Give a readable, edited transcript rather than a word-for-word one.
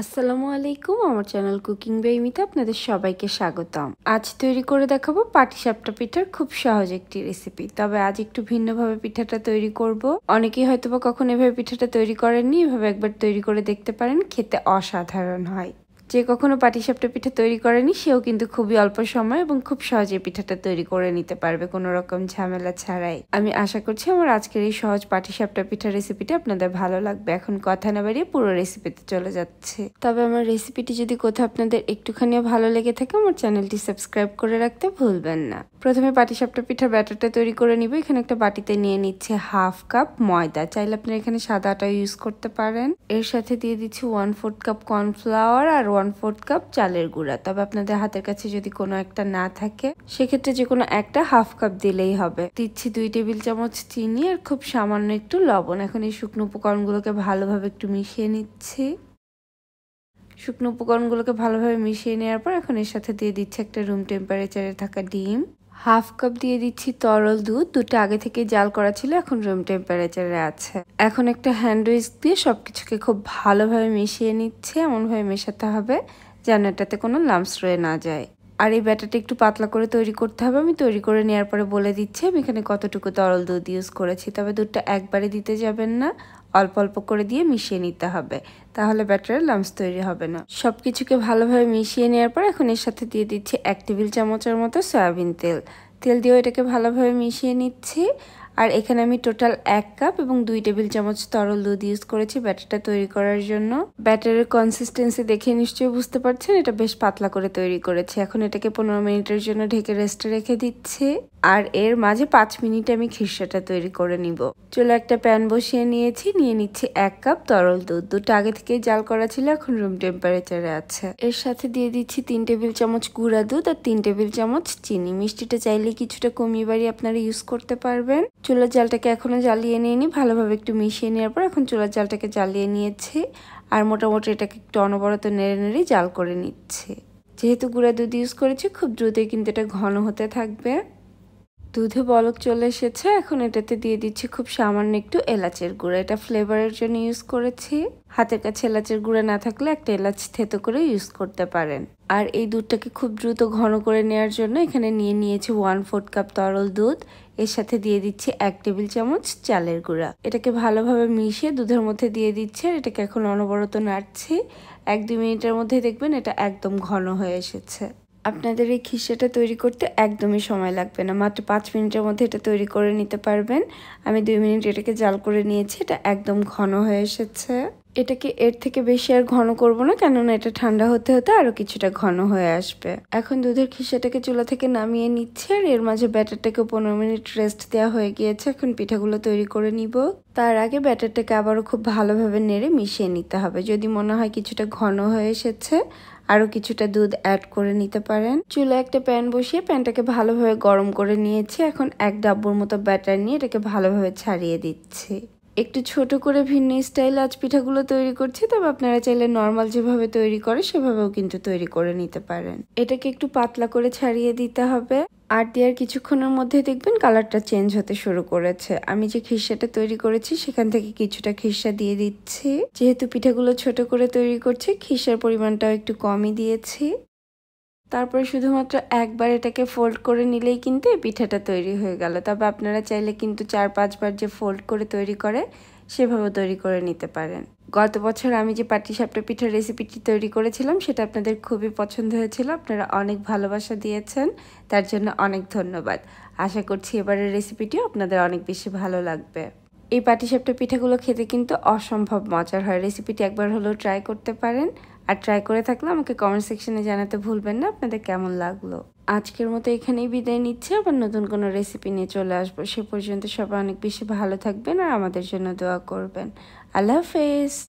আসসালামু আলাইকুম, আমার চ্যানেল কুকিং বাই মিতা আপনাদের সবাইকে স্বাগতম। আজ তৈরি করে দেখাবো পাটিসাপটা পিঠার খুব সহজ একটি রেসিপি। তবে আজ একটু ভিন্নভাবে পিঠাটা তৈরি করব। অনেকেই হয়তোবা কখনো এভাবে পিঠাটা তৈরি করেননি, এভাবে একবার তৈরি করে দেখতে পারেন, খেতে অসাধারণ হয়। যে কখনো পাটিসাপটা পিঠা তৈরি করেনি সেও কিন্তু খুবই অল্প সময় এবং খুব সহজে পিঠাটা তৈরি করে নিতে পারবে কোনো রকম ঝামেলা ছাড়াই। আমি আশা করছি আমার আজকের এই সহজ পাটিসাপটা পিঠা রেসিপিটা আপনাদের ভালো লাগবে। এখন কথা না বাড়িয়ে পুরো রেসিপিতে চলে যাচ্ছে। তবে আমার রেসিপিটি যদি কোথাও আপনাদের একটুখানিও ভালো লেগে থাকে আমার চ্যানেলটি সাবস্ক্রাইব করে রাখতে ভুলবেন না। প্রথমে পাটিসাপটা পিঠার ব্যাটারটা তৈরি করে নিব। এখানে একটা বাটিতে নিয়ে নিচ্ছে 1/2 কাপ ময়দা, চাইলে আপনারা এখানে সাদা আটা ইউজ করতে পারেন। এর সাথে দিয়ে দিচ্ছি 1/4 কাপ কর্নফ্লাওয়ার আর 1/4 কাপ চালের গুঁড়া। তবে আপনাদের হাতের কাছে যদি কোনো একটা না থাকে সেক্ষেত্রে যে কোনো একটা 1/2 কাপ দিলেই হবে। দিচ্ছি 2 টেবিল চামচ চিনি আর খুব সামান্য একটু লবণ। এখন এই শুকনো উপকরণগুলোকে ভালোভাবে একটু মিশিয়ে নিচ্ছি। শুকনো উপকরণগুলোকে ভালোভাবে মিশিয়ে নেওয়ার পর এখন এর সাথে দিয়ে দিচ্ছি একটা রুম টেম্পারেচারে থাকা ডিম। 1/2 কাপ দিয়ে দিচ্ছি তরল দুধ। দুধটা আগে থেকে জাল করা ছিল, এখন রুম টেম্পারেচারে আছে। এখন একটা হ্যান্ড উইস্ক দিয়ে সবকিছুকে খুব ভালোভাবে মিশিয়ে নিচ্ছে। এমনভাবে মেশাতে হবে যেন এটাতে কোনো লাম্পস রয়ে না যায়। আর এই ব্যাটারটা একটু পাতলা করে তৈরি করতে হবে। আমি তৈরি করে নেওয়ার পরে বলে দিচ্ছি আমি এখানে কতটুকু তরল দুধ ইউজ করেছি। তবে দুধটা একবারে দিতে যাবেন না, অল্প অল্প করে দিয়ে মিশিয়ে নিতে হবে, তাহলে ব্যাটারের লাম্পস তৈরি হবে না। সবকিছুকে ভালোভাবে মিশিয়ে নেওয়ার পর এখন এর সাথে দিয়ে দিচ্ছি 1 টেবিল চামচের মতো সয়াবিন তেল। তেল দিয়েও এটাকে ভালোভাবে মিশিয়ে নিচ্ছি। আর এখানে আমি টোটাল 1 কাপ এবং 2 টেবিল চামচ তরল দুধ ইউজ করেছি ব্যাটারটা তৈরি করার জন্য। ব্যাটারের কনসিস্টেন্সি দেখে নিশ্চয়ই বুঝতে পারছেন এটা বেশ পাতলা করে তৈরি করেছি। এখন এটাকে 15 মিনিটের জন্য ঢেকে রেস্টে রেখে দিচ্ছি। আর এর মাঝে 5 মিনিটে আমি খিরসাটা তৈরি করে নিব। চুলা একটা প্যান বসিয়ে নিয়েছি, নিয়ে নিচ্ছি 1 কাপ তরল দুধ। দুধটা আগে থেকেই জাল করা ছিল, এখন রুম টেম্পারেচারে আছে। এর সাথে দিয়ে দিচ্ছি 3 টেবিল চামচ গুঁড়া দুধ আর 3 টেবিল চামচ চিনি। মিষ্টিটা চাইলে কিছুটা কমিয়ে বাড়িয়ে আপনারা ইউজ করতে পারবেন। চুলার জালটাকে এখনো জ্বালিয়ে নিয়ে ভালোভাবে একটু মিশিয়ে নেওয়ার পর এখন চুলার জালটাকে জ্বালিয়ে নিয়েছি। আর মোটামুটি এটাকে একটু অনবরত নেড়ে নেড়ে জাল করে নিচ্ছে। যেহেতু গুঁড়া দুধ ইউজ করেছি খুব দ্রুতই কিন্তু এটা ঘন হতে থাকবে। দুধে বলক চলে এসেছে, এখন এটাতে দিয়ে দিচ্ছি খুব সামান্য একটু এলাচের গুঁড়া। এটা ফ্লেভারের জন্য ইউজ করেছি। হাতের কাছে এলাচের গুঁড়া না থাকলে একটা এলাচ থেতো করে ইউজ করতে পারেন। আর এই দুধটাকে খুব দ্রুত ঘন করে নেওয়ার জন্য এখানে নিয়ে নিয়েছি 1/4 কাপ তরল দুধ। এর সাথে দিয়ে দিচ্ছি 1 টেবিল চামচ চালের গুঁড়া। এটাকে ভালোভাবে মিশিয়ে দুধের মধ্যে দিয়ে দিচ্ছি আর এটাকে এখন অনবরত নাড়ছি। 1-2 মিনিটের মধ্যে দেখবেন এটা একদম ঘন হয়ে এসেছে। আপনাদের এই খিরসাটা তৈরি করতে একদমই সময় লাগবে না, মাত্র 5 মিনিটের মধ্যে এটা তৈরি করে নিতে পারবেন। আমি 2 মিনিট এটাকে জাল করে নিয়েছি, এটা একদম ঘন হয়ে এসেছে। এটাকে এর থেকে বেশি আর ঘন করব না, কেননা এটা ঠান্ডা হতে হতে আরো কিছুটা ঘন হয়ে আসবে। এখন দুধের খিরসাটাকে চুলা থেকে নামিয়ে নিচ্ছি আর এর মাঝে ব্যাটারটাকে 15 মিনিট রেস্ট দেওয়া হয়ে গিয়েছে। এখন পিঠাগুলো তৈরি করে নিব। তার আগে ব্যাটারটাকে আবারও খুব ভালোভাবে নেড়ে মিশিয়ে নিতে হবে। যদি মনে হয় কিছুটা ঘন হয়ে এসেছে আরো কিছুটা দুধ অ্যাড করে নিতে পারেন। চুলা একটা প্যান বসিয়ে প্যানটাকে ভালোভাবে গরম করে নিয়েছি। এখন 1 ডাব্বুর মতো ব্যাটার নিয়ে এটাকে ভালোভাবে ছাড়িয়ে দিচ্ছি। একটু ছোট করে ভিন্ন স্টাইল আজ পিঠাগুলো তৈরি করছি, তবে আপনারা চাইলে নর্মাল যেভাবে তৈরি করে সেভাবেও কিন্তু তৈরি করে নিতে পারেন। এটাকে একটু পাতলা করে ছাড়িয়ে দিতে হবে। আর দেওয়ার কিছুক্ষণের মধ্যে দেখবেন কালারটা চেঞ্জ হতে শুরু করেছে। আমি যে খিরসাটা তৈরি করেছি সেখান থেকে কিছুটা খিরসা দিয়ে দিচ্ছি। যেহেতু পিঠাগুলো ছোট করে তৈরি করছি খিরসার পরিমাণটাও একটু কমই দিয়েছি। তারপরে শুধুমাত্র একবার এটাকে ফোল্ড করে নিলেই কিন্তু এই পিঠাটা তৈরি হয়ে গেল। তবে আপনারা চাইলে কিন্তু 4-5 বার যে ফোল্ড করে তৈরি করে সেভাবে তৈরি করে নিতে পারেন। গত বছর আমি যে পাটিসাপটা পিঠার রেসিপিটি তৈরি করেছিলাম সেটা আপনাদের খুবই পছন্দ হয়েছিল। আপনারা অনেক ভালোবাসা দিয়েছেন, তার জন্য অনেক ধন্যবাদ। আশা করছি এবারের রেসিপিটিও আপনাদের অনেক বেশি ভালো লাগবে। এই পাটিসাপটা পিঠাগুলো খেতে কিন্তু অসম্ভব মজার হয়। রেসিপিটি একবার হলেও ট্রাই করতে পারেন। আর ট্রাই করে থাকলে আমাকে কমেন্ট সেকশনে জানাতে ভুলবেন না আপনাদের কেমন লাগলো। আজকের মতো এখানেই বিদায় নিচ্ছি, আবার নতুন কোনো রেসিপি নিয়ে চলে আসবো। সে পর্যন্ত সবাই অনেক বেশি ভালো থাকবেন আর আমাদের জন্য দোয়া করবেন। আল্লাহ হাফেজ।